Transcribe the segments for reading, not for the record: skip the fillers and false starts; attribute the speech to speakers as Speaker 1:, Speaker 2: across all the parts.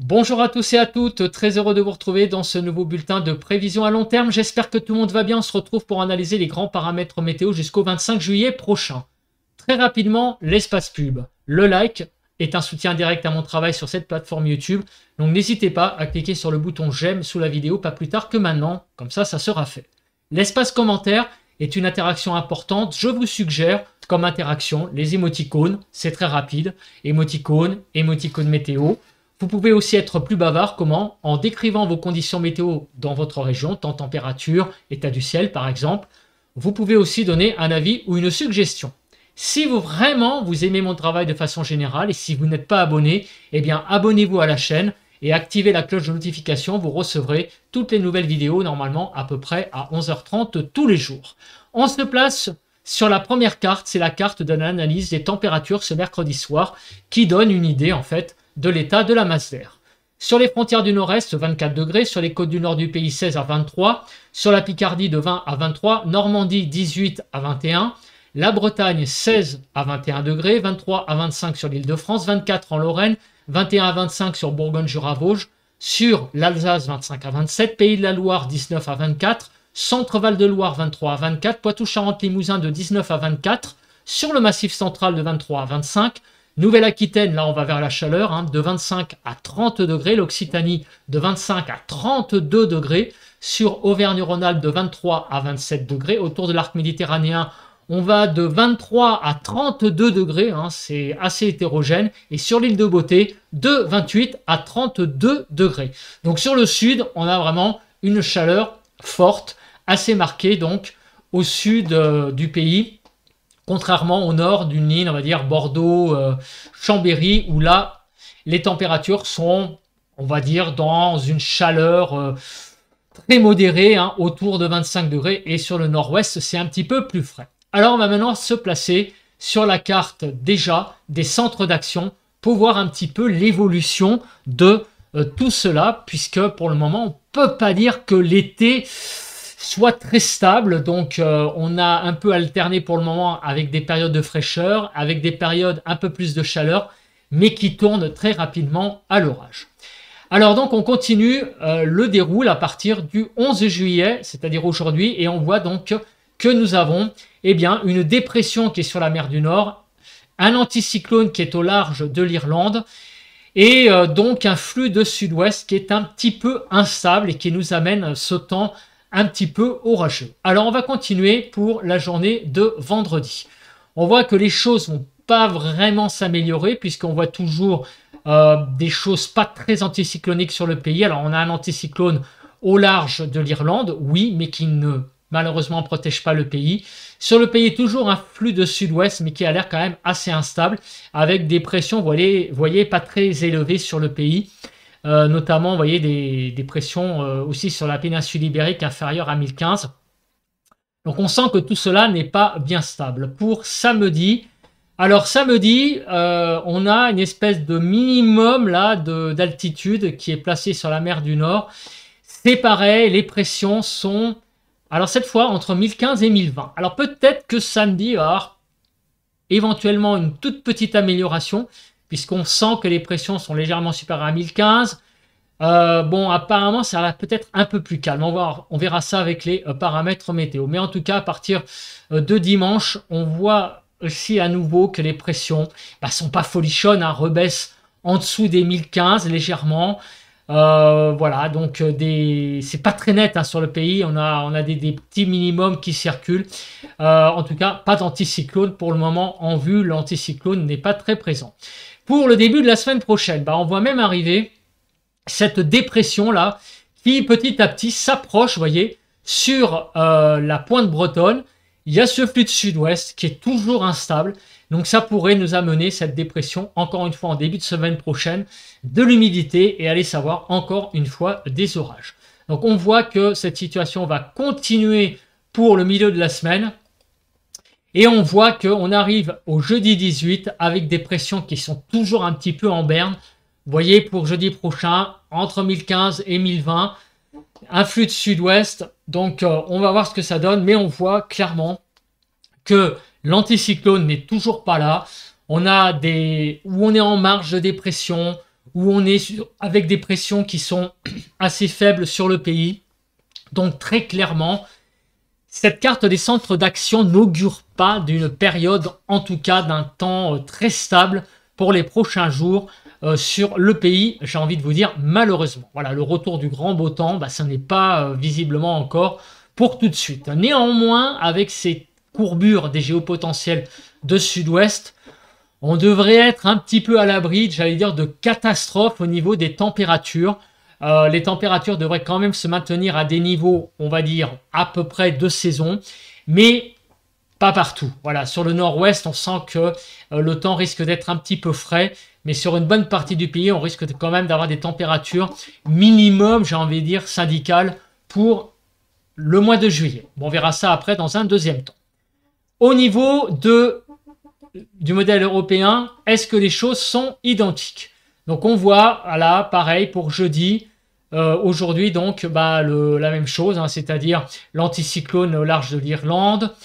Speaker 1: Bonjour à tous et à toutes, très heureux de vous retrouver dans ce nouveau bulletin de prévision à long terme. J'espère que tout le monde va bien. On se retrouve pour analyser les grands paramètres météo jusqu'au 25 juillet prochain. Très rapidement, l'espace pub. Le like est un soutien direct à mon travail sur cette plateforme YouTube. Donc n'hésitez pas à cliquer sur le bouton j'aime sous la vidéo, pas plus tard que maintenant. Comme ça sera fait. L'espace commentaire est une interaction importante. Je vous suggère comme interaction les émoticônes. C'est très rapide. Émoticônes, émoticônes météo. Vous pouvez aussi être plus bavard, comment? En décrivant vos conditions météo dans votre région, temps, température, état du ciel par exemple. Vous pouvez aussi donner un avis ou une suggestion. Si vous aimez mon travail de façon générale et si vous n'êtes pas abonné, eh bien abonnez-vous à la chaîne et activez la cloche de notification. Vous recevrez toutes les nouvelles vidéos normalement à peu près à 11h30 tous les jours. On se place sur la première carte, c'est la carte de l'analyse des températures ce mercredi soir qui donne une idée en fait de l'état de la masse d'air. Sur les frontières du nord-est, 24 degrés, sur les côtes du nord du pays, 16 à 23, sur la Picardie, de 20 à 23, Normandie, 18 à 21, la Bretagne, 16 à 21 degrés, 23 à 25 sur l'Île-de-France, 24 en Lorraine, 21 à 25 sur Bourgogne-Jura-Vosges, sur l'Alsace, 25 à 27, Pays de la Loire, 19 à 24, Centre-Val de Loire, 23 à 24, Poitou-Charentes-Limousin, de 19 à 24, sur le Massif central, de 23 à 25, Nouvelle-Aquitaine, là on va vers la chaleur, de 25 à 30 degrés. L'Occitanie de 25 à 32 degrés. Sur Auvergne-Rhône-Alpes de 23 à 27 degrés. Autour de l'arc méditerranéen, on va de 23 à 32 degrés. C'est assez hétérogène. Et sur l'île de Beauté, de 28 à 32 degrés. Donc sur le sud, on a vraiment une chaleur forte, assez marquée donc au sud du pays. Contrairement au nord d'une ligne, on va dire Bordeaux, Chambéry, où là, les températures sont, on va dire, dans une chaleur très modérée, autour de 25 degrés. Et sur le nord-ouest, c'est un petit peu plus frais. Alors, on va maintenant se placer sur la carte déjà des centres d'action pour voir un petit peu l'évolution de tout cela, puisque pour le moment, on ne peut pas dire que l'été soit très stable, donc on a un peu alterné pour le moment avec des périodes de fraîcheur, avec des périodes un peu plus de chaleur, mais qui tournent très rapidement à l'orage. Alors donc on continue le déroule à partir du 11 juillet, c'est-à-dire aujourd'hui, et on voit donc que nous avons une dépression qui est sur la mer du Nord, un anticyclone qui est au large de l'Irlande, et donc un flux de sud-ouest qui est un petit peu instable et qui nous amène ce temps un petit peu orageux. Alors on va continuer pour la journée de vendredi. On voit que les choses vont pas vraiment s'améliorer puisqu'on voit toujours des choses pas très anticycloniques sur le pays. Alors on a un anticyclone au large de l'Irlande, oui, mais qui ne malheureusement protège pas le pays. Sur le pays, toujours un flux de sud-ouest, mais qui a l'air quand même assez instable, avec des pressions, vous voyez, pas très élevées sur le pays. Notamment, vous voyez, des pressions aussi sur la péninsule ibérique inférieures à 1015. Donc, on sent que tout cela n'est pas bien stable. Pour samedi, alors samedi, on a une espèce de minimum là d'altitude qui est placé sur la mer du Nord. C'est pareil, les pressions sont, alors cette fois, entre 1015 et 1020. Alors, peut-être que samedi, il va y avoir éventuellement une toute petite amélioration, puisqu'on sent que les pressions sont légèrement supérieures à 1015. Bon, apparemment, ça va peut-être un peu plus calme. On verra ça avec les paramètres météo. Mais en tout cas, à partir de dimanche, on voit aussi à nouveau que les pressions sont pas folichonnes, rebaissent en dessous des 1015 légèrement. Voilà, donc c'est pas très net sur le pays. On a des petits minimums qui circulent. En tout cas, pas d'anticyclone pour le moment en vue. L'anticyclone n'est pas très présent. Pour le début de la semaine prochaine, on voit même arriver cette dépression-là qui petit à petit s'approche, vous voyez, sur la pointe bretonne. Il y a ce flux de sud-ouest qui est toujours instable. Donc ça pourrait nous amener cette dépression, encore une fois en début de semaine prochaine, de l'humidité et aller savoir encore une fois des orages. Donc on voit que cette situation va continuer pour le milieu de la semaine. Et on voit qu'on arrive au jeudi 18 avec des pressions qui sont toujours un petit peu en berne. Vous voyez, pour jeudi prochain, entre 1015 et 1020, un flux de sud-ouest. Donc, on va voir ce que ça donne. Mais on voit clairement que l'anticyclone n'est toujours pas là. On a où on est en marge de dépression, où on est avec des pressions qui sont assez faibles sur le pays. Donc très clairement, cette carte des centres d'action n'augure pas d'une période, en tout cas d'un temps très stable pour les prochains jours sur le pays, j'ai envie de vous dire malheureusement. Voilà, le retour du grand beau temps, ça n'est pas visiblement encore pour tout de suite. Néanmoins, avec ces courbures des géopotentiels de sud-ouest, on devrait être un petit peu à l'abri, j'allais dire, de catastrophes au niveau des températures. Les températures devraient quand même se maintenir à des niveaux, on va dire, à peu près de saison, mais pas partout. Voilà, sur le nord-ouest, on sent que le temps risque d'être un petit peu frais, mais sur une bonne partie du pays, on risque quand même d'avoir des températures minimum, j'ai envie de dire, syndicales pour le mois de juillet. Bon, on verra ça après dans un deuxième temps. Au niveau du modèle européen, est-ce que les choses sont identiques? Donc on voit, là, pareil pour jeudi, aujourd'hui donc la même chose, hein, c'est-à-dire l'anticyclone au large de l'Irlande,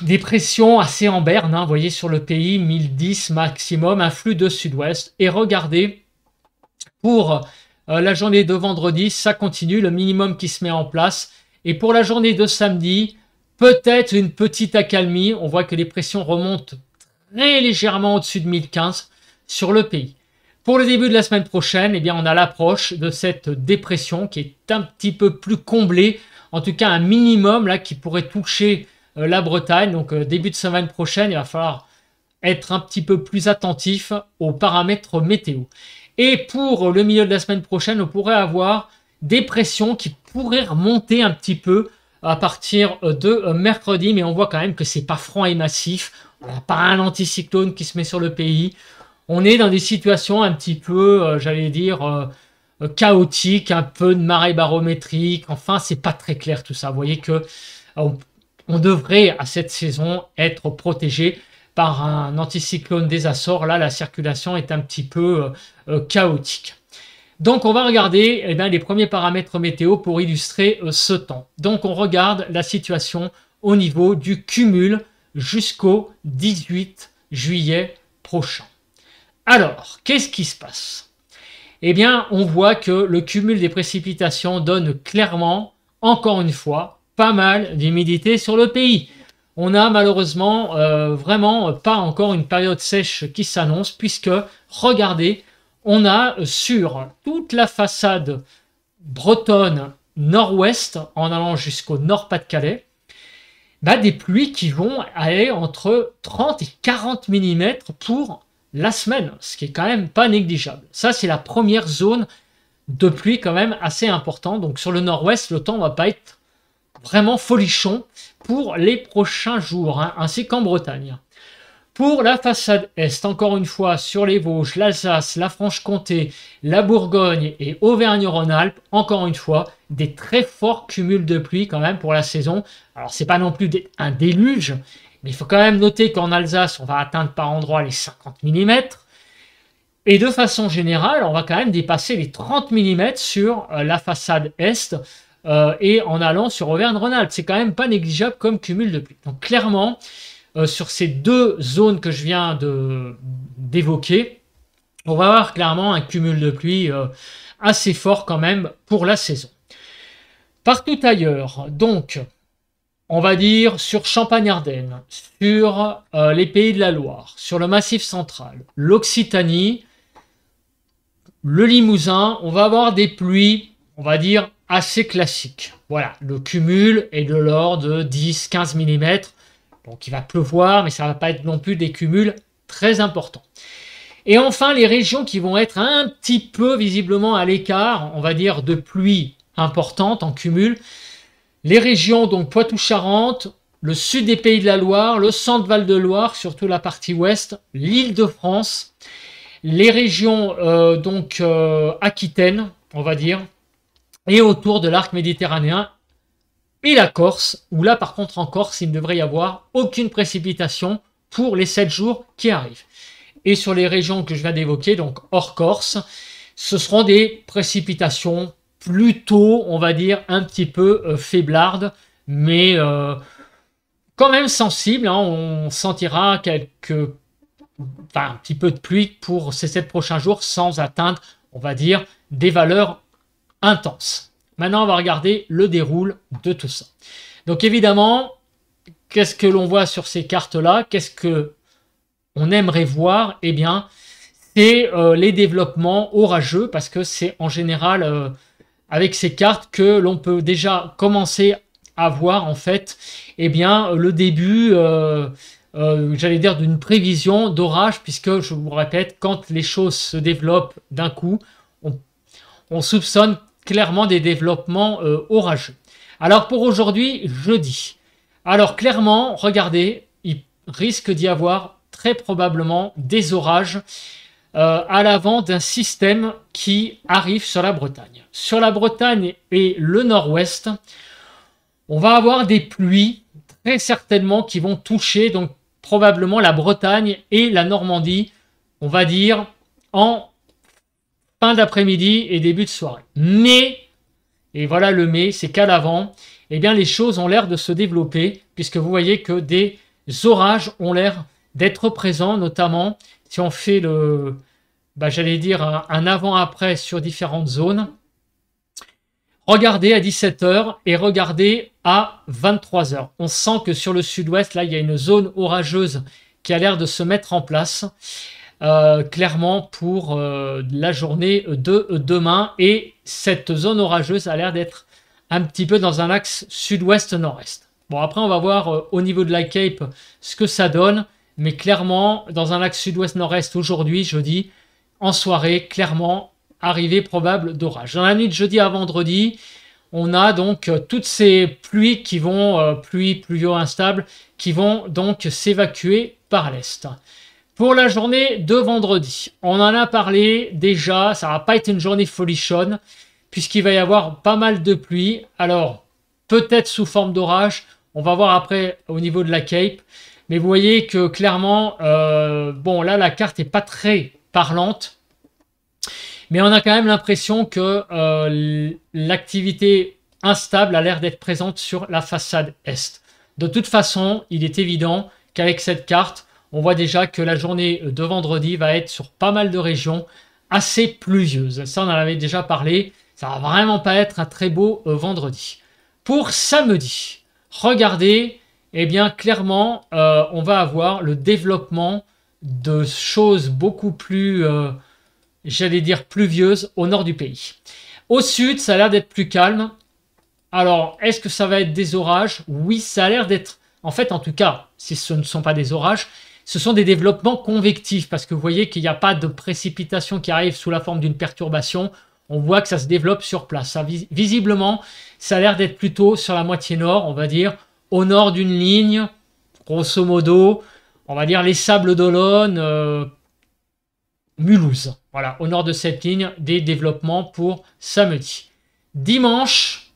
Speaker 1: des pressions assez en berne, hein, vous voyez sur le pays, 1010 maximum, un flux de sud-ouest. Et regardez, pour la journée de vendredi, ça continue, le minimum qui se met en place. Et pour la journée de samedi, peut-être une petite accalmie. On voit que les pressions remontent très légèrement au-dessus de 1015 sur le pays. Pour le début de la semaine prochaine, eh bien, on a l'approche de cette dépression qui est un petit peu plus comblée. En tout cas, un minimum là qui pourrait toucher la Bretagne. Donc, début de semaine prochaine, il va falloir être un petit peu plus attentif aux paramètres météo. Et pour le milieu de la semaine prochaine, on pourrait avoir des pressions qui pourraient remonter un petit peu à partir de mercredi, mais on voit quand même que c'est pas franc et massif. On n'a pas un anticyclone qui se met sur le pays. On est dans des situations un petit peu, j'allais dire, chaotiques, un peu de marée barométrique. Enfin, c'est pas très clair tout ça. Vous voyez que on devrait à cette saison être protégé par un anticyclone des Açores. Là, la circulation est un petit peu chaotique. Donc, on va regarder les premiers paramètres météo pour illustrer ce temps. Donc, on regarde la situation au niveau du cumul jusqu'au 18 juillet prochain. Alors, qu'est-ce qui se passe? Eh bien, on voit que le cumul des précipitations donne clairement, encore une fois, pas mal d'humidité sur le pays. On a malheureusement vraiment pas encore une période sèche qui s'annonce, puisque, regardez, on a sur toute la façade bretonne nord-ouest, en allant jusqu'au nord-Pas-de-Calais, des pluies qui vont aller entre 30 et 40 mm pour la semaine, ce qui est quand même pas négligeable. Ça, c'est la première zone de pluie quand même assez importante. Donc sur le nord-ouest, le temps va pas être vraiment folichon pour les prochains jours, hein, ainsi qu'en Bretagne. Pour la façade est, encore une fois, sur les Vosges, l'Alsace, la Franche-Comté, la Bourgogne et Auvergne-Rhône-Alpes, encore une fois, des très forts cumuls de pluie quand même pour la saison. Alors, c'est pas non plus un déluge, mais il faut quand même noter qu'en Alsace, on va atteindre par endroits les 50 mm. Et de façon générale, on va quand même dépasser les 30 mm sur la façade est et en allant sur Auvergne-Rhône-Alpes. C'est quand même pas négligeable comme cumul de pluie. Donc, clairement, sur ces deux zones que je viens d'évoquer, on va avoir clairement un cumul de pluie assez fort quand même pour la saison. Partout ailleurs, donc, on va dire sur Champagne-Ardenne, sur les Pays de la Loire, sur le Massif central, l'Occitanie, le Limousin, on va avoir des pluies, on va dire, assez classiques. Voilà, le cumul est de l'ordre de 10-15 mm. Donc il va pleuvoir, mais ça ne va pas être non plus des cumuls très importants. Et enfin, les régions qui vont être un petit peu visiblement à l'écart, on va dire de pluie importante en cumul. Les régions, donc Poitou-Charentes, le sud des Pays de la Loire, le centre Val-de-Loire, surtout la partie ouest, l'Île-de-France, les régions Aquitaine, on va dire, et autour de l'arc méditerranéen, et la Corse, où là par contre en Corse, il ne devrait y avoir aucune précipitation pour les 7 jours qui arrivent. Et sur les régions que je viens d'évoquer, donc hors Corse, ce seront des précipitations plutôt, on va dire, un petit peu faiblardes, mais quand même sensibles. Hein, on sentira quelques enfin un petit peu de pluie pour ces 7 prochains jours sans atteindre, on va dire, des valeurs intenses. Maintenant, on va regarder le déroule de tout ça. Donc évidemment, qu'est-ce que l'on voit sur ces cartes-là? Qu'est-ce que on aimerait voir? Eh bien, c'est les développements orageux, parce que c'est en général avec ces cartes que l'on peut déjà commencer à voir en fait, eh bien, le début, j'allais dire, d'une prévision d'orage, puisque je vous répète, quand les choses se développent d'un coup, on soupçonne clairement des développements orageux. Alors pour aujourd'hui, jeudi. Alors clairement, regardez, il risque d'y avoir très probablement des orages à l'avant d'un système qui arrive sur la Bretagne. Sur la Bretagne et le nord-ouest, on va avoir des pluies très certainement qui vont toucher donc probablement la Bretagne et la Normandie, on va dire en fin d'après-midi et début de soirée. Mais, et voilà le mais, c'est qu'à l'avant, eh bien les choses ont l'air de se développer, puisque vous voyez que des orages ont l'air d'être présents, notamment si on fait le, j'allais dire un avant-après sur différentes zones. Regardez à 17 h et regardez à 23 h. On sent que sur le sud-ouest, là, il y a une zone orageuse qui a l'air de se mettre en place, clairement pour la journée de demain. Et cette zone orageuse a l'air d'être un petit peu dans un axe sud-ouest-nord-est. Bon, après, on va voir au niveau de la Cape ce que ça donne. Mais clairement, dans un axe sud-ouest-nord-est aujourd'hui, jeudi, en soirée, clairement, arrivée probable d'orage. Dans la nuit de jeudi à vendredi, on a donc toutes ces pluies qui vont, pluies pluvio instables, qui vont donc s'évacuer par l'est. Pour la journée de vendredi, on en a parlé déjà, ça va pas être une journée folichonne, puisqu'il va y avoir pas mal de pluie. Alors, peut-être sous forme d'orage, on va voir après au niveau de la Cape. Mais vous voyez que clairement, bon là la carte n'est pas très parlante, mais on a quand même l'impression que l'activité instable a l'air d'être présente sur la façade est. De toute façon, il est évident qu'avec cette carte, on voit déjà que la journée de vendredi va être sur pas mal de régions assez pluvieuse. Ça, on en avait déjà parlé. Ça va vraiment pas être un très beau vendredi. Pour samedi, regardez. Eh bien, clairement, on va avoir le développement de choses beaucoup plus, j'allais dire, pluvieuses au nord du pays. Au sud, ça a l'air d'être plus calme. Alors, est-ce que ça va être des orages? Oui, ça a l'air d'être... En fait, en tout cas, si ce ne sont pas des orages, ce sont des développements convectifs, parce que vous voyez qu'il n'y a pas de précipitation qui arrive sous la forme d'une perturbation. On voit que ça se développe sur place. Ça, visiblement, ça a l'air d'être plutôt sur la moitié nord, on va dire, au nord d'une ligne, grosso modo, on va dire les Sables d'Olonne, Mulhouse. Voilà, au nord de cette ligne, des développements pour samedi. Dimanche,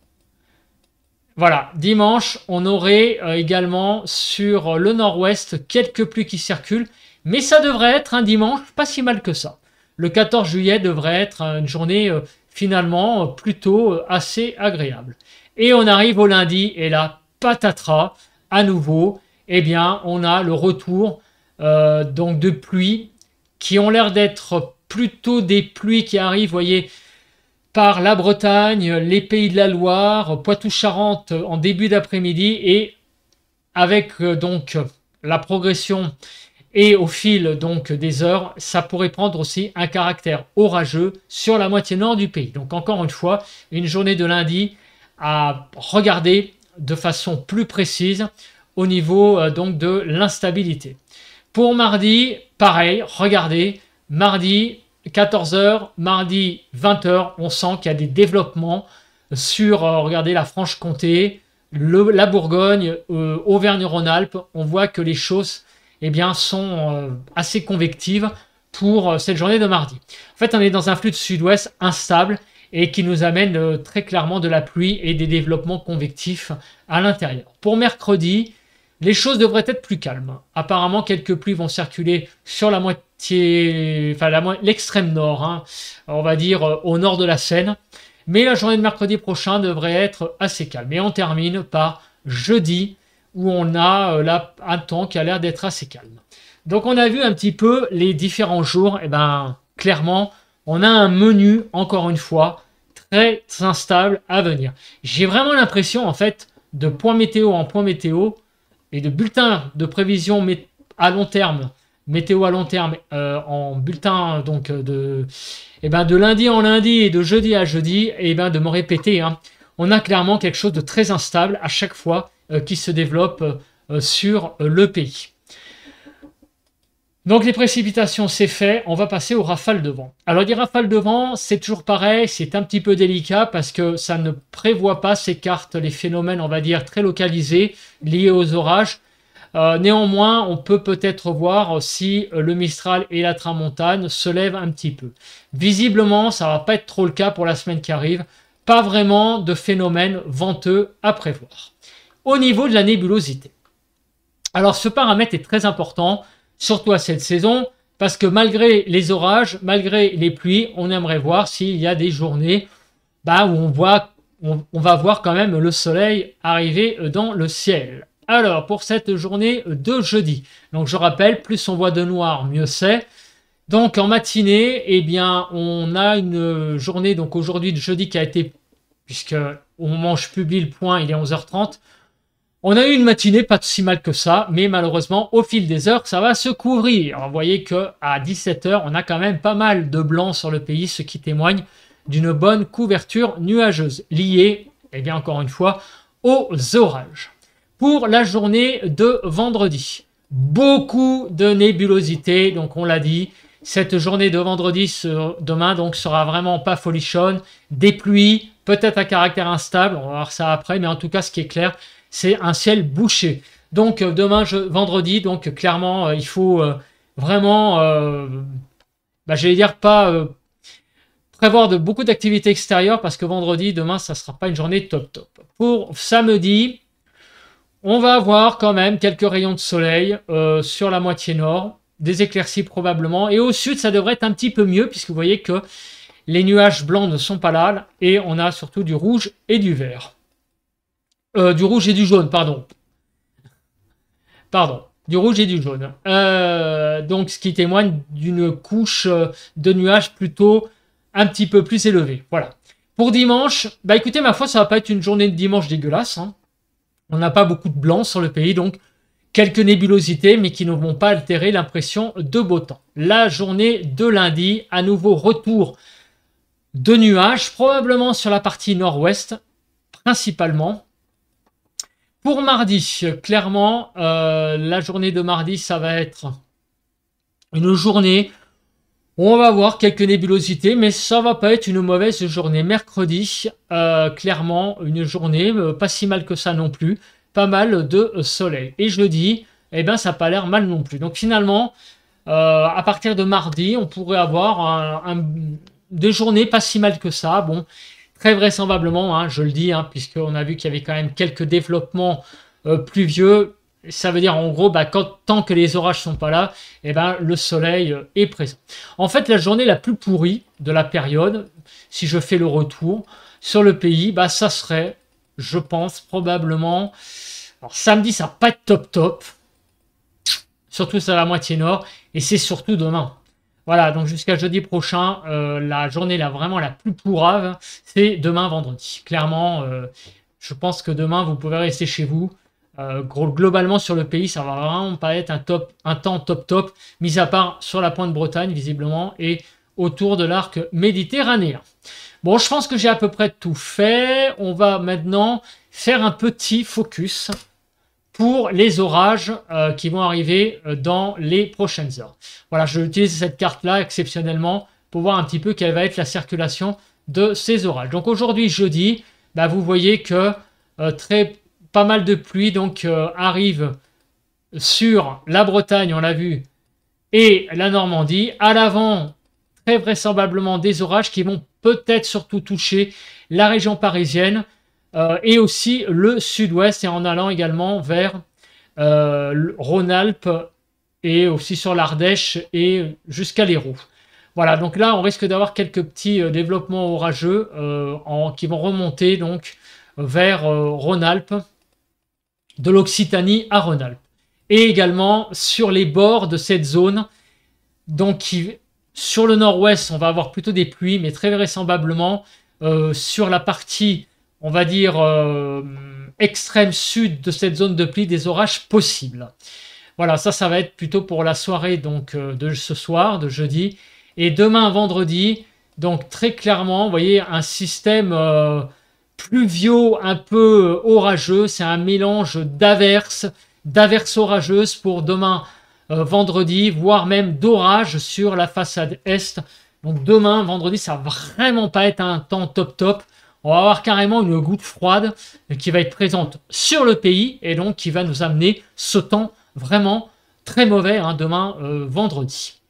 Speaker 1: voilà, dimanche, on aurait également sur le nord-ouest quelques pluies qui circulent, mais ça devrait être un dimanche pas si mal que ça. Le 14 juillet devrait être une journée finalement plutôt assez agréable. Et on arrive au lundi, et là, patatras, à nouveau, eh bien, on a le retour donc de pluies qui ont l'air d'être plutôt des pluies qui arrivent, vous voyez, par la Bretagne, les Pays de la Loire, Poitou-Charentes en début d'après-midi, et avec donc la progression et au fil donc des heures, ça pourrait prendre aussi un caractère orageux sur la moitié nord du pays. Donc encore une fois, une journée de lundi à regarder de façon plus précise au niveau donc de l'instabilité. Pour mardi, pareil, regardez, mardi 14 h, mardi 20 h, on sent qu'il y a des développements sur, regardez, la Franche-Comté, la Bourgogne, Auvergne-Rhône-Alpes. On voit que les choses eh bien, sont assez convectives pour cette journée de mardi. En fait, on est dans un flux de sud-ouest instable et qui nous amène très clairement de la pluie et des développements convectifs à l'intérieur. Pour mercredi, les choses devraient être plus calmes. Apparemment, quelques pluies vont circuler sur la moitié, enfin l'extrême nord, hein, on va dire au nord de la Seine. Mais la journée de mercredi prochain devrait être assez calme. Et on termine par jeudi, où on a là un temps qui a l'air d'être assez calme. Donc on a vu un petit peu les différents jours. Et ben clairement, on a un menu, encore une fois, très instable à venir. J'ai vraiment l'impression, en fait, de point météo en point météo et de bulletin de prévision à long terme, météo à long terme, en bulletin donc de lundi en lundi et de jeudi à jeudi, et ben de me répéter. Hein. On a clairement quelque chose de très instable à chaque fois qui se développe sur le pays. Donc les précipitations, c'est fait. On va passer aux rafales de vent. Alors les rafales de vent, c'est toujours pareil, c'est un petit peu délicat parce que ça ne prévoit pas, s'écarte les phénomènes, on va dire, très localisés liés aux orages. Néanmoins, on peut peut-être voir si le Mistral et la Tramontane se lèvent un petit peu. Visiblement, ça va pas être trop le cas pour la semaine qui arrive. Pas vraiment de phénomène venteux à prévoir. Au niveau de la nébulosité. Alors ce paramètre est très important, surtout à cette saison, parce que malgré les orages, malgré les pluies, on aimerait voir s'il y a des journées où on va voir quand même le soleil arriver dans le ciel. Alors, pour cette journée de jeudi, donc je rappelle, plus on voit de noir, mieux c'est. Donc en matinée, eh bien, on a une journée, donc aujourd'hui de jeudi qui a été, puisque au moment où je publie le point, il est 11h30, on a eu une matinée pas si mal que ça, mais malheureusement, au fil des heures, ça va se couvrir. Vous voyez qu'à 17h, on a quand même pas mal de blanc sur le pays, ce qui témoigne d'une bonne couverture nuageuse, liée, eh bien encore une fois, aux orages. Pour la journée de vendredi, beaucoup de nébulosité, donc on l'a dit, cette journée de vendredi, demain, donc sera vraiment pas folichonne, des pluies, peut-être à caractère instable, on va voir ça après, mais en tout cas, ce qui est clair, c'est un ciel bouché. Donc demain, vendredi, donc clairement, il faut vraiment, j'allais dire pas prévoir de beaucoup d'activités extérieures parce que vendredi, demain, ça ne sera pas une journée top. Pour samedi, on va avoir quand même quelques rayons de soleil sur la moitié nord, des éclaircies probablement, et au sud, ça devrait être un petit peu mieux puisque vous voyez que les nuages blancs ne sont pas là et on a surtout du rouge et du vert. Du rouge et du jaune, pardon. Du rouge et du jaune. Donc, ce qui témoigne d'une couche de nuages plutôt un petit peu plus élevée. Voilà. Pour dimanche, écoutez, ma foi, ça va pas être une journée de dimanche dégueulasse. Hein. On n'a pas beaucoup de blanc sur le pays, donc quelques nébulosités, mais qui ne vont pas altérer l'impression de beau temps. La journée de lundi, à nouveau retour de nuages, probablement sur la partie nord-ouest, principalement. Pour mardi, clairement, la journée de mardi, ça va être une journée où on va avoir quelques nébulosités, mais ça va pas être une mauvaise journée. Mercredi, clairement, une journée pas si mal que ça non plus, pas mal de soleil. Et jeudi, eh ben, ça n'a pas l'air mal non plus. Donc finalement, à partir de mardi, on pourrait avoir des journées pas si mal que ça. Bon. Très vraisemblablement, hein, je le dis, hein, puisqu'on a vu qu'il y avait quand même quelques développements pluvieux. Ça veut dire en gros, tant que les orages sont pas là, eh ben, le soleil est présent. En fait, la journée la plus pourrie de la période, si je fais le retour sur le pays, ça serait, je pense, probablement... Alors samedi, ça va pas être top. Surtout sur la moitié nord. Et c'est surtout demain. Voilà, donc jusqu'à jeudi prochain, la journée vraiment la plus pourrave, c'est demain vendredi. Clairement, je pense que demain, vous pouvez rester chez vous. Globalement, sur le pays, ça va vraiment pas être un temps top, mis à part sur la pointe Bretagne, visiblement, et autour de l'arc méditerranéen. Bon, je pense que j'ai à peu près tout fait. On va maintenant faire un petit focus pour les orages qui vont arriver dans les prochaines heures. Voilà, je vais utiliser cette carte-là exceptionnellement pour voir un petit peu quelle va être la circulation de ces orages. Donc aujourd'hui, jeudi, vous voyez que pas mal de pluie donc arrive sur la Bretagne, on l'a vu, et la Normandie. À l'avant, très vraisemblablement des orages qui vont peut-être surtout toucher la région parisienne, et aussi le sud-ouest, et en allant également vers Rhône-Alpes et aussi sur l'Ardèche et jusqu'à l'Hérault. Voilà, donc là, on risque d'avoir quelques petits développements orageux qui vont remonter donc vers Rhône-Alpes, de l'Occitanie à Rhône-Alpes. et également sur les bords de cette zone. Donc sur le nord-ouest, on va avoir plutôt des pluies, mais très vraisemblablement sur la partie, on va dire, extrême sud de cette zone de pluie, des orages possibles. Voilà, ça va être plutôt pour la soirée donc, de ce soir, de jeudi. Et demain, vendredi, donc très clairement, vous voyez, un système pluvio un peu orageux. C'est un mélange d'averses orageuses pour demain, vendredi, voire même d'orage sur la façade est. Donc demain, vendredi, ça va vraiment pas être un temps top. On va avoir carrément une goutte froide qui va être présente sur le pays et donc qui va nous amener ce temps vraiment très mauvais demain, vendredi.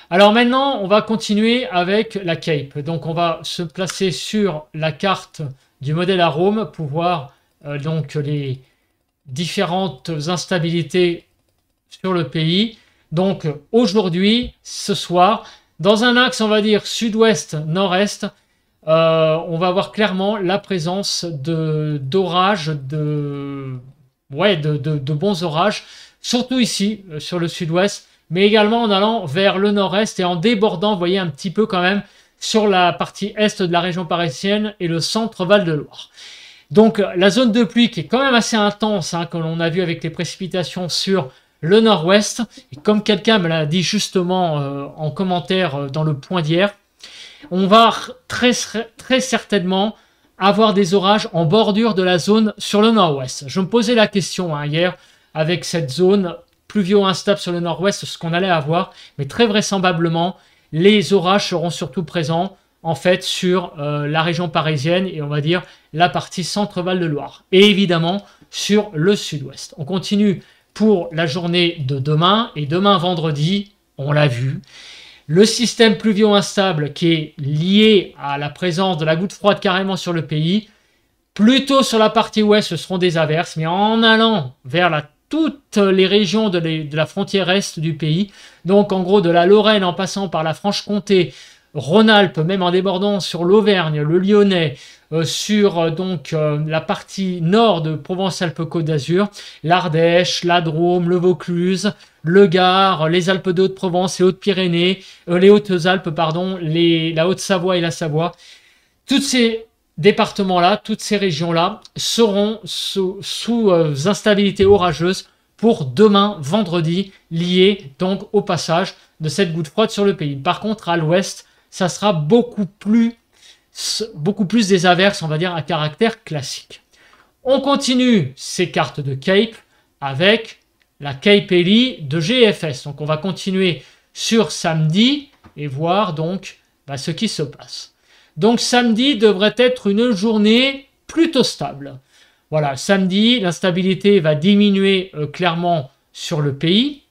Speaker 1: Alors maintenant, on va continuer avec la Cape. Donc on va se placer sur la carte du modèle Arome pour voir donc les différentes instabilités sur le pays. Donc aujourd'hui, ce soir, dans un axe, on va dire sud-ouest-nord-est, on va avoir clairement la présence d'orages, de bons orages, surtout ici, sur le sud-ouest, mais également en allant vers le nord-est et en débordant, vous voyez, un petit peu quand même sur la partie est de la région parisienne et le centre Val-de-Loire. Donc la zone de pluie qui est quand même assez intense, que l'on a vu avec les précipitations sur le nord-ouest, et comme quelqu'un me l'a dit justement en commentaire dans le point d'hier, on va très certainement avoir des orages en bordure de la zone sur le nord-ouest. Je me posais la question hier avec cette zone pluvio-instable sur le nord-ouest, ce qu'on allait avoir, mais très vraisemblablement, les orages seront surtout présents en fait sur la région parisienne et on va dire la partie centre-Val de Loire et évidemment sur le sud-ouest. On continue pour la journée de demain et demain vendredi, on l'a vu, le système pluvio-instable qui est lié à la présence de la goutte froide carrément sur le pays, plutôt sur la partie ouest ce seront des averses, mais en allant vers toutes les régions de la frontière est du pays, donc en gros de la Lorraine en passant par la Franche-Comté, Rhône-Alpes, même en débordant sur l'Auvergne, le Lyonnais, sur la partie nord de Provence-Alpes-Côte d'Azur, l'Ardèche, la Drôme, le Vaucluse, le Gard, les Alpes de Haute-Provence, les Hautes-Pyrénées, les Hautes-Alpes, pardon, la Haute-Savoie et la Savoie. Toutes ces départements-là, toutes ces régions-là seront sous instabilité orageuse pour demain, vendredi, lié donc au passage de cette goutte froide sur le pays. Par contre, à l'ouest, ça sera beaucoup plus des averses, on va dire, à caractère classique. On continue ces cartes de Cape avec la Cape Ellie de GFS. Donc on va continuer sur samedi et voir donc ce qui se passe. Donc samedi devrait être une journée plutôt stable. Voilà, samedi, l'instabilité va diminuer clairement sur le pays.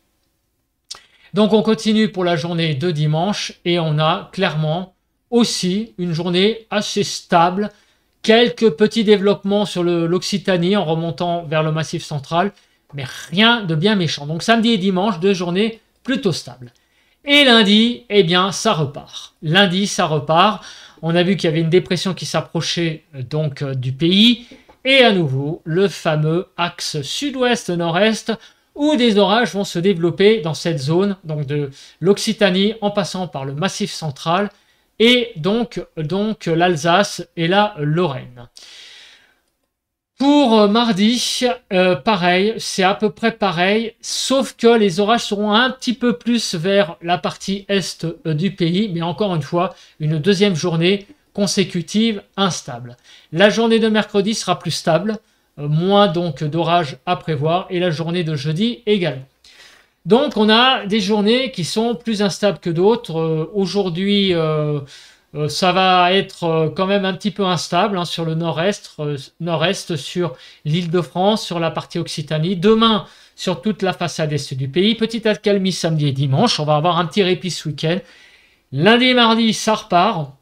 Speaker 1: Donc on continue pour la journée de dimanche et on a clairement aussi une journée assez stable. Quelques petits développements sur l'Occitanie en remontant vers le Massif central, mais rien de bien méchant. Donc samedi et dimanche, deux journées plutôt stables. Et lundi, eh bien, ça repart. Lundi, ça repart. On a vu qu'il y avait une dépression qui s'approchait donc du pays. Et à nouveau, le fameux axe sud-ouest-nord-est où des orages vont se développer dans cette zone, donc de l'Occitanie en passant par le Massif central et donc l'Alsace et la Lorraine. Pour mardi, pareil, c'est à peu près pareil, sauf que les orages seront un petit peu plus vers la partie est du pays, mais encore une fois, une deuxième journée consécutive instable. La journée de mercredi sera plus stable, moins donc d'orages à prévoir, et la journée de jeudi également. Donc on a des journées qui sont plus instables que d'autres. Aujourd'hui, ça va être quand même un petit peu instable sur le nord-est, sur l'Île-de-France, sur la partie Occitanie. Demain, sur toute la façade est du pays. Petite accalmie samedi et dimanche. On va avoir un petit répit ce week-end. Lundi et mardi, ça repart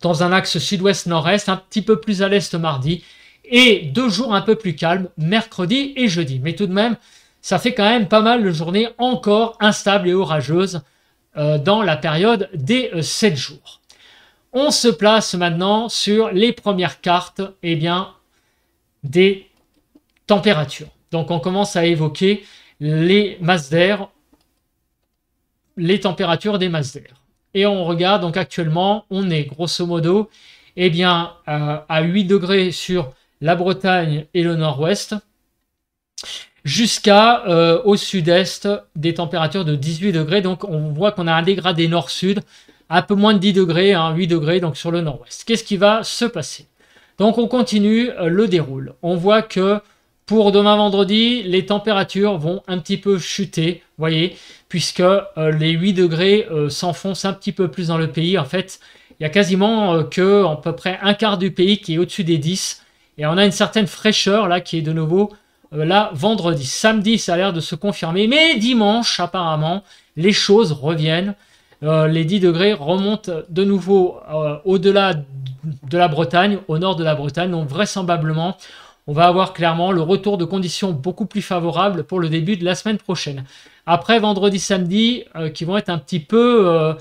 Speaker 1: dans un axe sud-ouest-nord-est, un petit peu plus à l'est mardi. Et 2 jours un peu plus calmes, mercredi et jeudi. Mais tout de même, ça fait quand même pas mal de journées encore instables et orageuses dans la période des 7 jours. On se place maintenant sur les premières cartes des températures. Donc on commence à évoquer les masses d'air, les températures des masses d'air. Et on regarde, donc actuellement, on est grosso modo eh bien, à 8 degrés sur la Bretagne et le nord-ouest, jusqu'à au sud-est des températures de 18 degrés. Donc on voit qu'on a un dégradé nord-sud, un peu moins de 10 degrés, 8 degrés donc sur le nord-ouest. Qu'est-ce qui va se passer? Donc on continue le déroule. On voit que pour demain vendredi, les températures vont un petit peu chuter, vous voyez, puisque les 8 degrés s'enfoncent un petit peu plus dans le pays. En fait, il y a quasiment que à peu près un quart du pays qui est au-dessus des 10. Et on a une certaine fraîcheur là qui est de nouveau là vendredi. Samedi, ça a l'air de se confirmer. Mais dimanche, apparemment, les choses reviennent. Les 10 degrés remontent de nouveau au-delà de la Bretagne, au nord de la Bretagne. Donc vraisemblablement, on va avoir clairement le retour de conditions beaucoup plus favorables pour le début de la semaine prochaine. Après vendredi, samedi, qui vont être un petit peu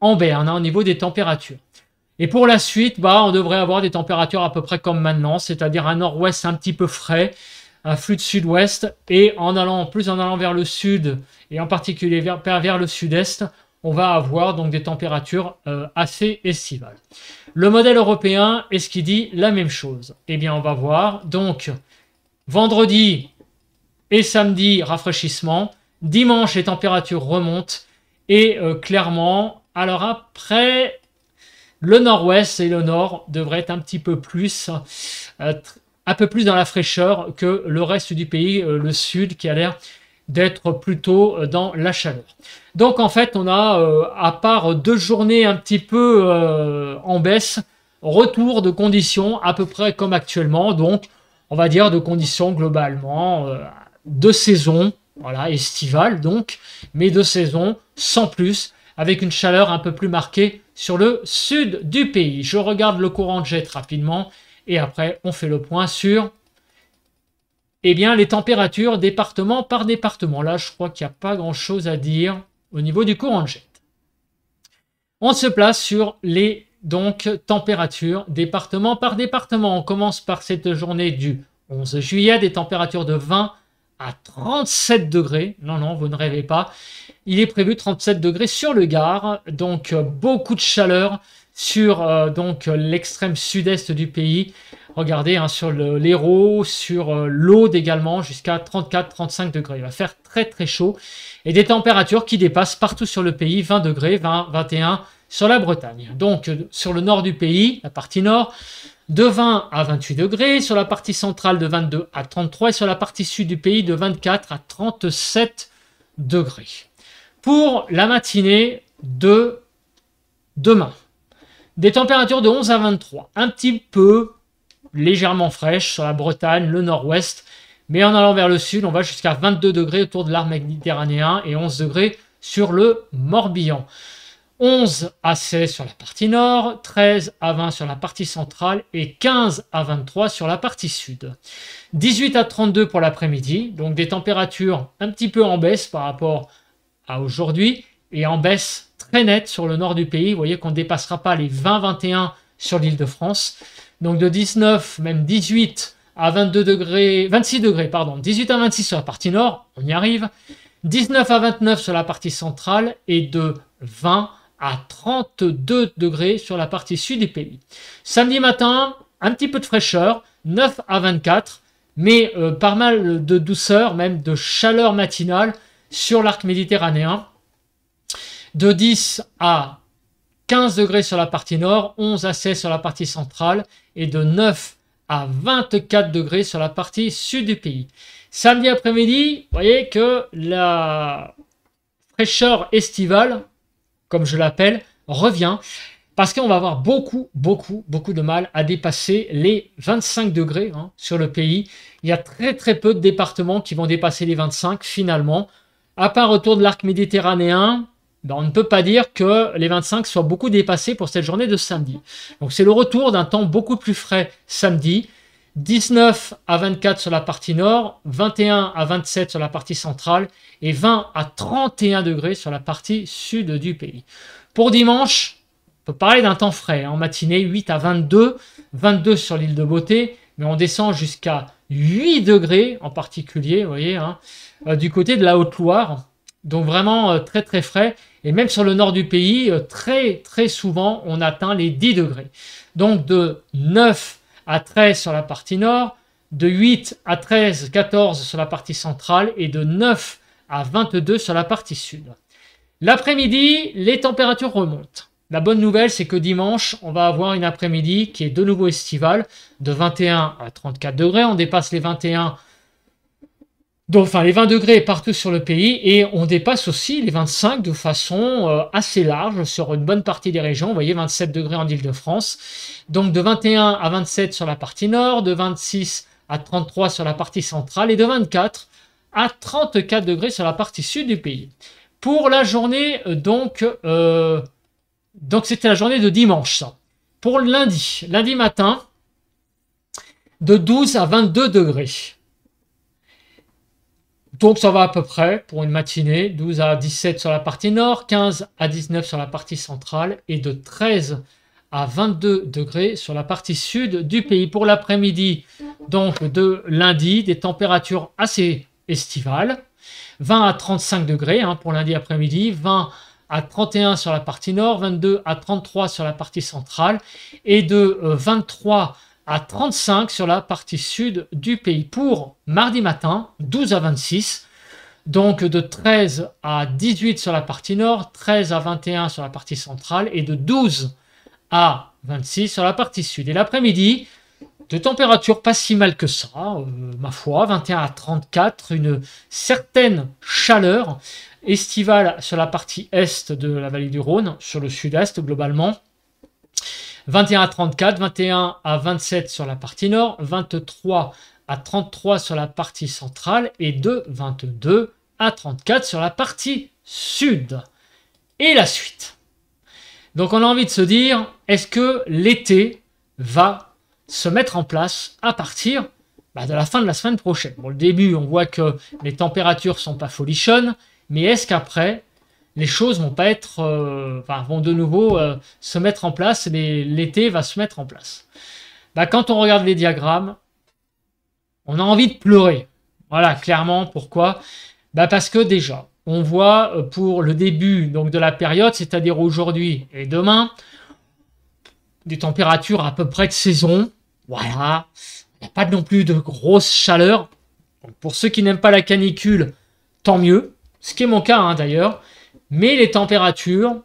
Speaker 1: en berne au niveau des températures. Et pour la suite, on devrait avoir des températures à peu près comme maintenant, c'est-à-dire un nord-ouest un petit peu frais, un flux de sud-ouest, et en allant vers le sud, et en particulier vers le sud-est, on va avoir donc des températures assez estivales. Le modèle européen, est-ce qu'il dit la même chose? Eh bien, on va voir. Donc, vendredi et samedi, rafraîchissement. Dimanche, les températures remontent. Et clairement, alors après, le nord-ouest et le nord devraient être un petit peu plus, dans la fraîcheur que le reste du pays, le sud, qui a l'air d'être plutôt dans la chaleur. Donc en fait, on a, à part 2 journées un petit peu en baisse, retour de conditions à peu près comme actuellement. Donc, on va dire de conditions globalement de saison, voilà, estivale donc, mais de saison sans plus, avec une chaleur un peu plus marquée sur le sud du pays. Je regarde le courant de jet rapidement et après on fait le point sur les températures département par département. Là, je crois qu'il n'y a pas grand-chose à dire au niveau du courant de jet. On se place sur les températures département par département. On commence par cette journée du 11 juillet, des températures de 20 à 37 degrés. Non, vous ne rêvez pas. Il est prévu 37 degrés sur le Gard, donc beaucoup de chaleur sur l'extrême sud-est du pays. Regardez sur l'Hérault, sur l'Aude également, jusqu'à 34-35 degrés. Il va faire très très chaud. Et des températures qui dépassent partout sur le pays, 20 degrés, 20, 21 sur la Bretagne. Donc sur le nord du pays, la partie nord, de 20 à 28 degrés, sur la partie centrale de 22 à 33 et sur la partie sud du pays de 24 à 37 degrés. Pour la matinée de demain, des températures de 11 à 23, un petit peu légèrement fraîches sur la Bretagne, le nord-ouest, mais en allant vers le sud, on va jusqu'à 22 degrés autour de l'arc méditerranéen et 11 degrés sur le Morbihan. 11 à 16 sur la partie nord, 13 à 20 sur la partie centrale et 15 à 23 sur la partie sud. 18 à 32 pour l'après-midi, donc des températures un petit peu en baisse par rapport à aujourd'hui et en baisse très nette sur le nord du pays. Vous voyez qu'on ne dépassera pas les 20-21 sur l'Île-de-France. Donc de 19, même 18 à 22 degrés, 26 degrés, pardon, 18 à 26 sur la partie nord, on y arrive. 19 à 29 sur la partie centrale et de 20 à 32 degrés sur la partie sud du pays. Samedi matin, un petit peu de fraîcheur, 9 à 24, mais pas mal de douceur, même de chaleur matinale sur l'arc méditerranéen. De 10 à 15 degrés sur la partie nord, 11 à 16 sur la partie centrale et de 9 à 24 degrés sur la partie sud du pays. Samedi après-midi, vous voyez que la fraîcheur estivale, comme je l'appelle, revient parce qu'on va avoir beaucoup de mal à dépasser les 25 degrés sur le pays. Il y a très peu de départements qui vont dépasser les 25 finalement. À part autour de l'arc méditerranéen, on ne peut pas dire que les 25 soient beaucoup dépassés pour cette journée de samedi. Donc c'est le retour d'un temps beaucoup plus frais samedi. 19 à 24 sur la partie nord, 21 à 27 sur la partie centrale et 20 à 31 degrés sur la partie sud du pays. Pour dimanche, on peut parler d'un temps frais. En matinée, 8 à 22, 22 sur l'île de Beauté, mais on descend jusqu'à 8 degrés en particulier, vous voyez, hein, du côté de la Haute-Loire. Donc vraiment très très frais. Et même sur le nord du pays, très très souvent, on atteint les 10 degrés. Donc de 9 à 13 sur la partie nord, de 8 à 13, 14 sur la partie centrale et de 9 à 22 sur la partie sud. L'après-midi, les températures remontent. La bonne nouvelle, c'est que dimanche, on va avoir une après-midi qui est de nouveau estivale, de 21 à 34 degrés. On dépasse les 21, enfin les 20 degrés partout sur le pays, et on dépasse aussi les 25 de façon assez large sur une bonne partie des régions. Vous voyez, 27 degrés en Île-de-France. Donc de 21 à 27 sur la partie nord, de 26 à 33 sur la partie centrale et de 24 à 34 degrés sur la partie sud du pays. Pour la journée, donc c'était la journée de dimanche, ça. Pour le lundi matin, de 12 à 22 degrés. Donc ça va à peu près pour une matinée, 12 à 17 sur la partie nord, 15 à 19 sur la partie centrale et de 13 à 22 degrés sur la partie sud du pays. Pour l'après-midi, donc de lundi, des températures assez estivales, 20 à 35 degrés pour lundi après-midi, 20 à 31 sur la partie nord, 22 à 33 sur la partie centrale et de 23 à 35 sur la partie sud du pays. Pour mardi matin, 12 à 26, donc de 13 à 18 sur la partie nord, 13 à 21 sur la partie centrale et de 12 à 26 sur la partie sud. Et l'après-midi, de température pas si mal que ça, ma foi, 21 à 34, une certaine chaleur estivale sur la partie est de la vallée du Rhône, sur le sud-est globalement. 21 à 34, 21 à 27 sur la partie nord, 23 à 33 sur la partie centrale et de 22 à 34 sur la partie sud. Et la suite. Donc on a envie de se dire, est-ce que l'été va se mettre en place à partir de la fin de la semaine prochaine? Bon, le début, on voit que les températures sont pas folichonnes, mais est-ce qu'après, les choses vont pas être, vont de nouveau se mettre en place, et l'été va se mettre en place? Quand on regarde les diagrammes, on a envie de pleurer. Voilà, clairement, pourquoi? Parce que déjà, on voit pour le début donc, de la période, c'est-à-dire aujourd'hui et demain, des températures à peu près de saison. Voilà, il n'y a pas non plus de grosse chaleur. Donc, pour ceux qui n'aiment pas la canicule, tant mieux. Ce qui est mon cas d'ailleurs. Mais les températures,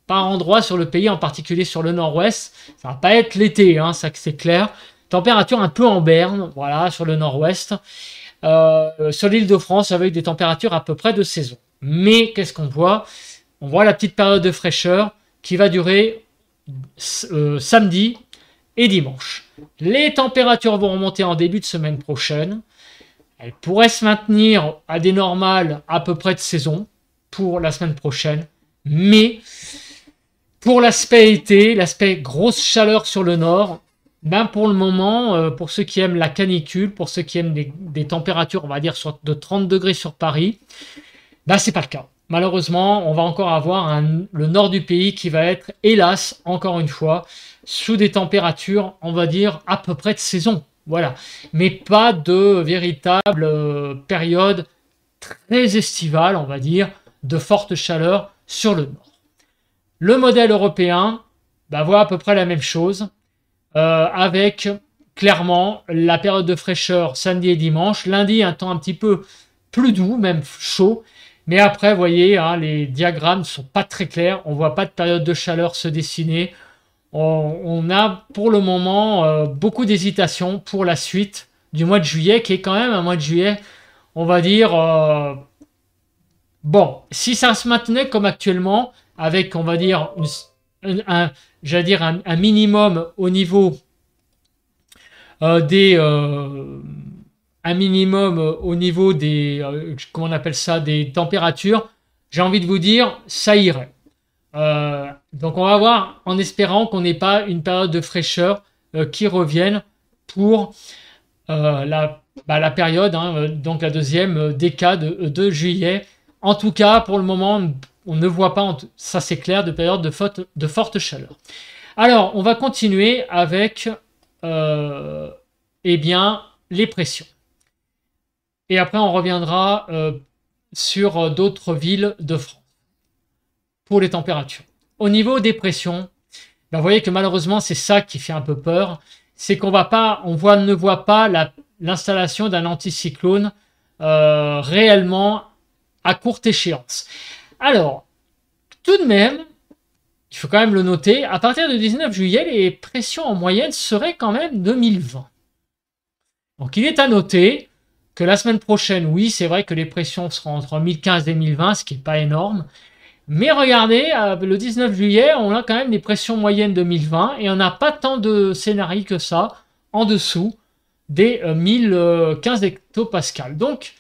Speaker 1: par endroits sur le pays, en particulier sur le nord-ouest, ça va pas être l'été, ça c'est clair. Température un peu en berne, voilà, sur le nord-ouest. Sur l'île de France, avec des températures à peu près de saison. Mais qu'est-ce qu'on voit? On voit la petite période de fraîcheur qui va durer samedi et dimanche. Les températures vont remonter en début de semaine prochaine. Elles pourraient se maintenir à des normales à peu près de saison pour la semaine prochaine. Mais pour l'aspect été, l'aspect grosse chaleur sur le nord, pour le moment, pour ceux qui aiment la canicule, pour ceux qui aiment des températures, on va dire, de 30 degrés sur Paris, c'est pas le cas. Malheureusement, on va encore avoir le nord du pays qui va être, hélas, encore une fois, sous des températures, on va dire, à peu près de saison. Voilà. Mais pas de véritable période très estivale, on va dire, de forte chaleur sur le nord. Le modèle européen voit à peu près la même chose, avec clairement la période de fraîcheur samedi et dimanche. Lundi, un temps un petit peu plus doux, même chaud. Mais après, vous voyez, les diagrammes ne sont pas très clairs. On ne voit pas de période de chaleur se dessiner. On a pour le moment beaucoup d'hésitation pour la suite du mois de juillet, qui est quand même un mois de juillet, on va dire, bon, si ça se maintenait comme actuellement, avec, on va dire, un minimum au niveau des comment on appelle ça, des températures, j'ai envie de vous dire, ça irait. Donc on va voir, en espérant qu'on n'ait pas une période de fraîcheur qui revienne pour la période, donc la deuxième décade de juillet. En tout cas, pour le moment, on ne voit pas, ça c'est clair, de période de forte chaleur. Alors, on va continuer avec les pressions. Et après, on reviendra sur d'autres villes de France pour les températures. Au niveau des pressions, ben, vous voyez que malheureusement, c'est ça qui fait un peu peur. C'est qu'on ne voit pas l'installation d'un anticyclone réellement à courte échéance. Alors, tout de même, il faut quand même le noter, à partir du 19 juillet, les pressions en moyenne seraient quand même de 1020. Donc il est à noter que la semaine prochaine, oui, c'est vrai que les pressions seront entre 1015 et 1020, ce qui n'est pas énorme. Mais regardez, le 19 juillet, on a quand même des pressions moyennes de 1020 et on n'a pas tant de scénarios que ça en dessous des 1015 hectopascales. Donc,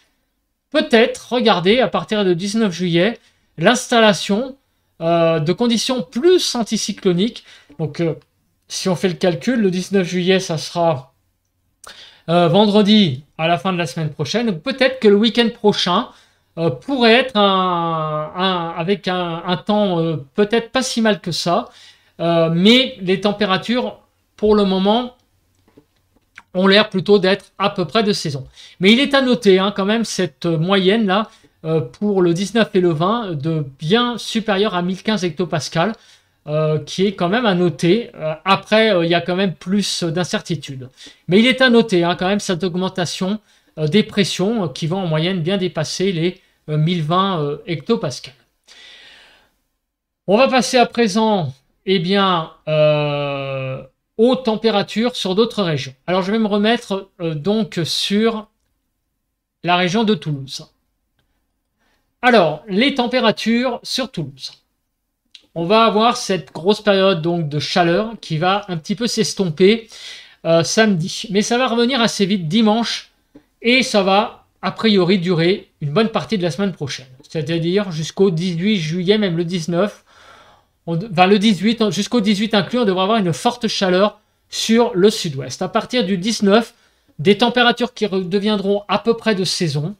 Speaker 1: peut-être, regardez, à partir du 19 juillet, l'installation de conditions plus anticycloniques. Donc, si on fait le calcul, le 19 juillet, ça sera vendredi à la fin de la semaine prochaine. Peut-être que le week-end prochain pourrait être avec un temps peut-être pas si mal que ça. Mais les températures, pour le moment, ont l'air plutôt d'être à peu près de saison. Mais il est à noter quand même cette moyenne-là pour le 19 et le 20 de bien supérieure à 1015 hectopascales, qui est quand même à noter. Après, il y a quand même plus d'incertitudes. Mais il est à noter quand même cette augmentation des pressions qui vont en moyenne bien dépasser les 1020 hectopascales. On va passer à présent aux températures sur d'autres régions. Alors je vais me remettre donc sur la région de Toulouse. Alors, les températures sur Toulouse. On va avoir cette grosse période donc de chaleur qui va un petit peu s'estomper samedi. Mais ça va revenir assez vite dimanche et ça va a priori durer une bonne partie de la semaine prochaine. C'est-à-dire jusqu'au 18 juillet, même le 19. Le 18, jusqu'au 18 inclus, on devrait avoir une forte chaleur sur le sud-ouest. À partir du 19, des températures qui redeviendront à peu près de saison.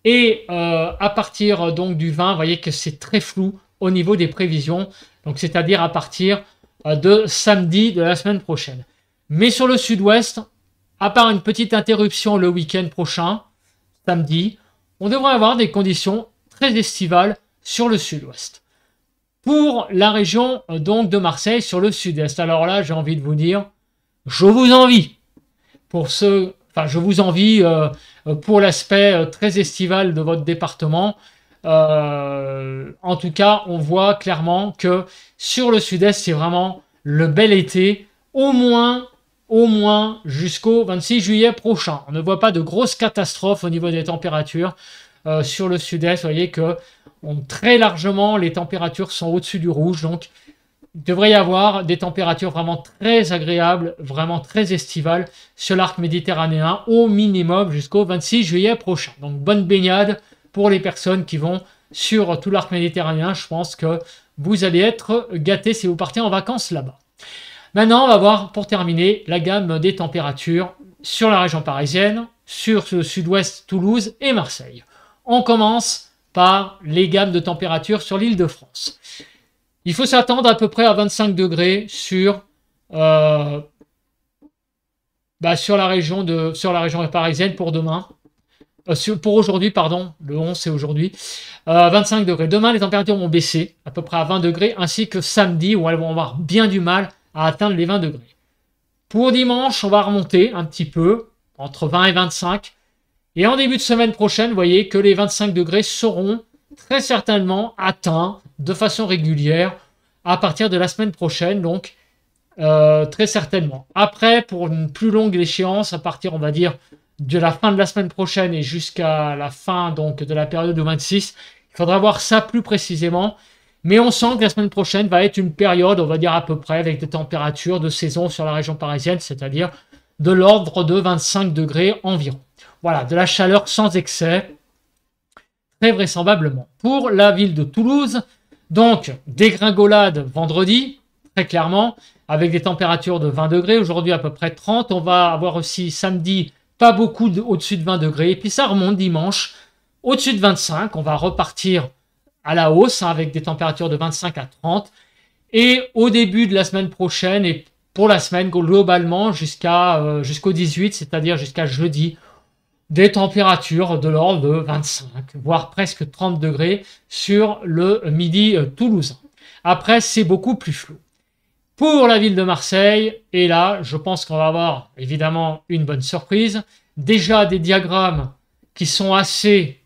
Speaker 1: Et à partir donc du 20, vous voyez que c'est très flou au niveau des prévisions. Donc c'est-à-dire à partir de samedi de la semaine prochaine. Mais sur le sud-ouest, à part une petite interruption le week-end prochain, samedi, on devrait avoir des conditions très estivales sur le sud-ouest. Pour la région donc de Marseille sur le sud-est, alors là j'ai envie de vous dire, je vous envie. Je vous envie pour l'aspect très estival de votre département. En tout cas, on voit clairement que sur le sud-est, c'est vraiment le bel été, au moins jusqu'au 26 juillet prochain. On ne voit pas de grosses catastrophes au niveau des températures sur le sud-est. Vous voyez que très largement, les températures sont au-dessus du rouge. Donc, il devrait y avoir des températures vraiment très agréables, vraiment très estivales sur l'arc méditerranéen, au minimum jusqu'au 26 juillet prochain. Donc, bonne baignade pour les personnes qui vont sur tout l'arc méditerranéen. Je pense que vous allez être gâtés si vous partez en vacances là-bas. Maintenant, on va voir, pour terminer, la gamme des températures sur la région parisienne, sur le sud-ouest, Toulouse et Marseille. On commence par les gammes de températures sur l'île de France. Il faut s'attendre à peu près à 25 degrés sur la région parisienne pour demain. Pour aujourd'hui, pardon, le 11 c'est aujourd'hui. 25 degrés. Demain, les températures vont baisser à peu près à 20 degrés, ainsi que samedi, où elles vont avoir bien du mal à atteindre les 20 degrés. Pour dimanche, on va remonter un petit peu, entre 20 et 25. Et en début de semaine prochaine, vous voyez que les 25 degrés seront très certainement atteints de façon régulière à partir de la semaine prochaine, donc très certainement. Après, pour une plus longue échéance, à partir, on va dire, de la fin de la semaine prochaine et jusqu'à la fin donc de la période du 26, il faudra voir ça plus précisément. Mais on sent que la semaine prochaine va être une période, on va dire à peu près, avec des températures de saison sur la région parisienne, c'est-à-dire de l'ordre de 25 degrés environ. Voilà, de la chaleur sans excès, très vraisemblablement. Pour la ville de Toulouse, donc dégringolade vendredi, très clairement, avec des températures de 20 degrés, aujourd'hui à peu près 30. On va avoir aussi samedi, pas beaucoup au-dessus de 20 degrés, et puis ça remonte dimanche, au-dessus de 25. On va repartir à la hausse avec des températures de 25 à 30. Et au début de la semaine prochaine, et pour la semaine globalement jusqu'au 18, c'est-à-dire jusqu'à jeudi, des températures de l'ordre de 25, voire presque 30 degrés sur le midi toulousain. Après, c'est beaucoup plus flou. Pour la ville de Marseille, et là, je pense qu'on va avoir évidemment une bonne surprise. Déjà des diagrammes qui sont assez,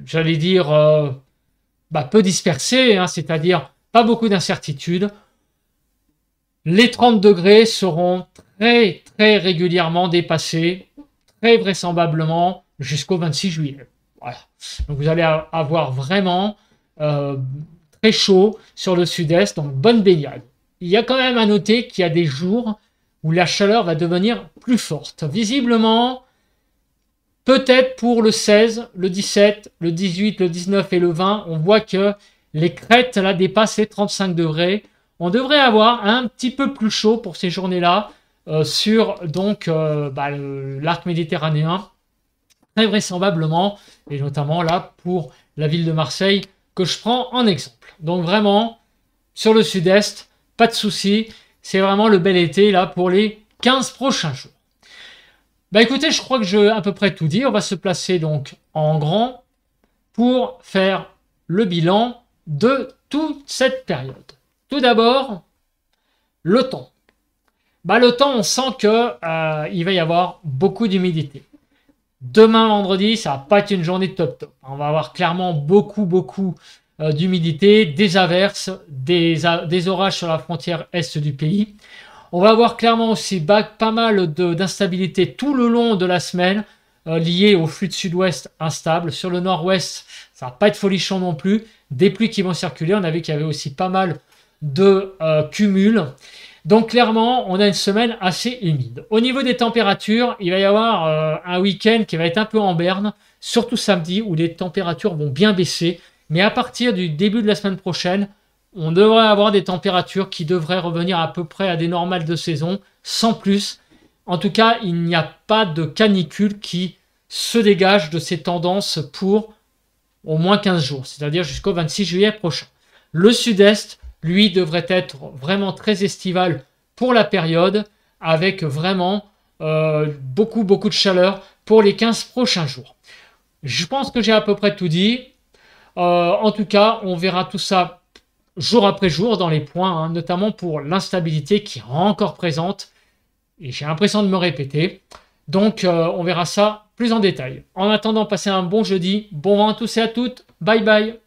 Speaker 1: j'allais dire, peu dispersés, hein, c'est-à-dire pas beaucoup d'incertitudes. Les 30 degrés seront très très régulièrement dépassés, très vraisemblablement jusqu'au 26 juillet. Voilà. Donc vous allez avoir vraiment très chaud sur le sud-est, donc bonne baignade. Il y a quand même à noter qu'il y a des jours où la chaleur va devenir plus forte. Visiblement, peut-être pour le 16, le 17, le 18, le 19 et le 20, on voit que les crêtes là dépassent les 35 degrés. On devrait avoir un petit peu plus chaud pour ces journées-là sur donc l'arc méditerranéen, très vraisemblablement, et notamment là pour la ville de Marseille que je prends en exemple. Donc vraiment, sur le sud-est, pas de souci, c'est vraiment le bel été là pour les 15 prochains jours. Bah écoutez, je crois que j'ai à peu près tout dit. On va se placer donc en grand pour faire le bilan de toute cette période. Tout d'abord, le temps. Le temps, on sent que il va y avoir beaucoup d'humidité. Demain, vendredi, ça va pas être une journée top top. On va avoir clairement beaucoup d'humidité, des averses, des orages sur la frontière est du pays. On va avoir clairement aussi pas mal d'instabilité tout le long de la semaine liée au flux de sud-ouest instable. Sur le nord-ouest, ça va pas être folichon non plus. Des pluies qui vont circuler. On a vu qu'il y avait aussi pas mal de cumuls. Donc clairement, on a une semaine assez humide. Au niveau des températures, il va y avoir un week-end qui va être un peu en berne, surtout samedi, où les températures vont bien baisser. Mais à partir du début de la semaine prochaine, on devrait avoir des températures qui devraient revenir à peu près à des normales de saison, sans plus. En tout cas, il n'y a pas de canicule qui se dégage de ces tendances pour au moins 15 jours, c'est-à-dire jusqu'au 26 juillet prochain. Le sud-est, lui, devrait être vraiment très estival pour la période, avec vraiment beaucoup de chaleur pour les 15 prochains jours. Je pense que j'ai à peu près tout dit. En tout cas, on verra tout ça jour après jour dans les points, hein, notamment pour l'instabilité qui est encore présente. Et j'ai l'impression de me répéter. Donc, on verra ça plus en détail. En attendant, passez un bon jeudi. Bon vent à tous et à toutes. Bye bye.